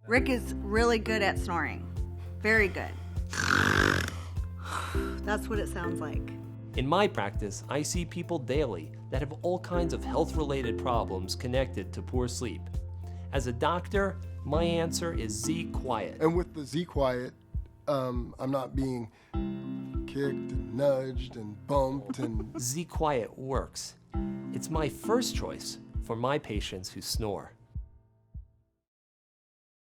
Rick is really good at snoring. Very good. That's what it sounds like. In my practice, I see people daily that have all kinds of health-related problems connected to poor sleep. As a doctor, my answer is ZQuiet. And with the ZQuiet, I'm not being kicked and nudged and bumped and... ZQuiet works. It's my first choice for my patients who snore.